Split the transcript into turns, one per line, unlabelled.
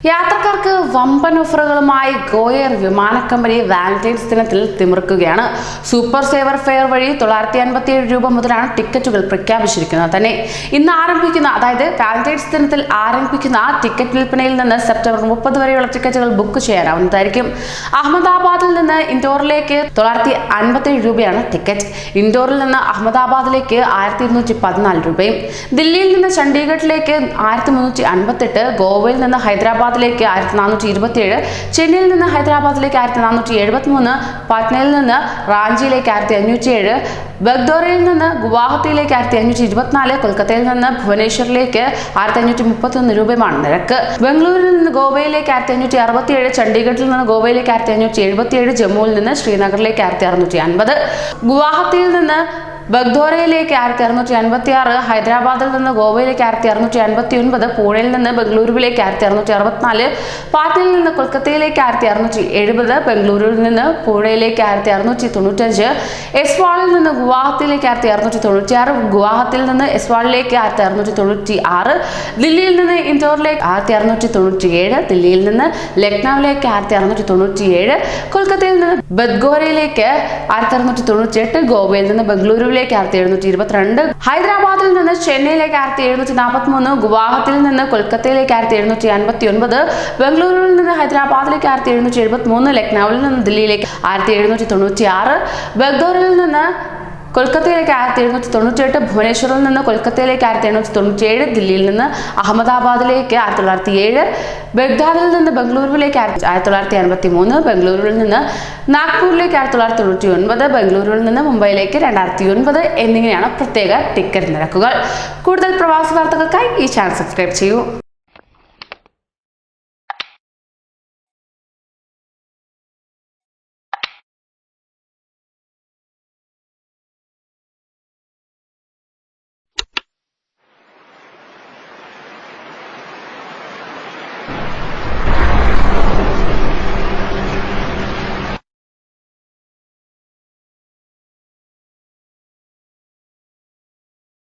യാത്രക്കാർക്ക് വമ്പൻ ഓഫറുകളുമായി ഗോയർ വിമാന കമ്പനി വാലന്റൈൻസ് ദിനത്തിൽ തിമിർക്കുകയാണ്. സൂപ്പർ സേവർ ഫെയർ വഴി 957 രൂപ മുതലാണ് ടിക്കറ്റുകൾ പ്രഖ്യാപിച്ചിരിക്കുന്നത്. തന്നെ ഇന്ന് ആരംഭിക്കുന്ന, അതായത് വാലന്റൈൻസ് ദിനത്തിൽ ആരംഭിക്കുന്ന ടിക്കറ്റ് വിൽപ്പനയിൽ നിന്ന് സെപ്റ്റംബർ 30 വരെയുള്ള ടിക്കറ്റുകൾ ബുക്ക് ചെയ്യാനാവുന്നതായിരിക്കും. അഹമ്മദാബാദിൽ നിന്ന് ഇൻഡോറിലേക്ക് 957 രൂപയാണ് ടിക്കറ്റ്. ഇൻഡോറിൽ നിന്ന് അഹമ്മദാബാദിലേക്ക് 1214 രൂപയും, ദില്ലിയിൽ നിന്ന് ചണ്ഡീഗഡിലേക്ക് 1358, ഗോവയിൽ നിന്ന് ഹൈദരാബാദിലേക്ക് 1427, ചെന്നൈയിൽ നിന്ന് ഹൈദരാബാദിലേക്ക് 1473, പാറ്റ്നയിൽ നിന്ന് റാഞ്ചിയിലേക്ക് 1507, ബഗ്ദോറയിൽ നിന്ന് ഗുവാഹത്തിയിലേക്ക് 1524, കൊൽക്കത്തയിൽ നിന്ന് ഭുവനേശ്വറിലേക്ക് 1531 രൂപയുമാണ് നിരക്ക്. ബംഗളൂരിൽ നിന്ന് ഗോവയിലേക്ക് 1567, ചണ്ഡീഗഡിൽ നിന്ന് ഗോവയിലേക്ക് 1577, ജമ്മുവിൽ നിന്ന് ശ്രീനഗറിലേക്ക് 1650, ഗുവാഹത്തിയിൽ നിന്ന് ബഗ്ദോറയിലേക്ക് 1656, ഹൈദരാബാദിൽ നിന്ന് ഗോവയിലേക്ക് 1659, പൂനെയിൽ നിന്ന് ബംഗളൂരുവിലേക്ക് 1664, പാറ്റ്നയിൽ നിന്ന് കൊൽക്കത്തയിലേക്ക് 1670, ബംഗളൂരുവിൽ നിന്ന് പൂനെയിലേക്ക് 1695, എസ്വാളിൽ നിന്ന് ഗുവാഹത്തിയിലേക്ക് 1696, ഗുവാഹത്തിയിൽ നിന്ന് എസ്വാളിലേക്ക് 1696, ദില്ലിയിൽ നിന്ന് ഇൻഡോറിലേക്ക് 1697, ദില്ലിയിൽ നിന്ന് ലക്നൌവിലേക്ക് 1697, കൊൽക്കത്തയിൽ നിന്ന് ബദ്ഗോരയിലേക്ക് 1698, ഗോവയിൽ നിന്ന് ബംഗളൂരുവിലേക്ക് 1722, ഹൈദരാബാദിൽ നിന്ന് ചെന്നൈയിലേക്ക് 1743, ഗുവാഹത്തിയിൽ നിന്ന് കൊൽക്കത്തയിലേക്ക് 1759, ബംഗളൂരുവിൽ നിന്ന് ഹൈദരാബാദിലേക്ക് 1773, ലക്നൌവിൽ നിന്ന് ദില്ലിയിലേക്ക് 1796, ബഗ്ദോറിൽ നിന്ന് കൊൽക്കത്തയിലേക്ക് 1798, ഭുവനേശ്വറിൽ നിന്ന് കൊൽക്കത്തയിലേക്ക് 1797, ദില്ലിയിൽ നിന്ന് അഹമ്മദാബാദിലേക്ക് 1907, ബഗ്ദാദിൽ നിന്ന് ബംഗളൂരുവിലേക്ക് 1953, ബംഗളൂരുവിൽ നിന്ന് നാഗ്പൂരിലേക്ക് 1999, ബംഗളൂരുവിൽ നിന്ന് മുംബൈയിലേക്ക് 2009 എന്നിങ്ങനെയാണ് പ്രത്യേക ടിക്കറ്റ് നിരക്കുകൾ. കൂടുതൽ പ്രവാസി വാർത്തകൾക്കായി ഈ ചാനൽ സബ്സ്ക്രൈബ് ചെയ്യൂ.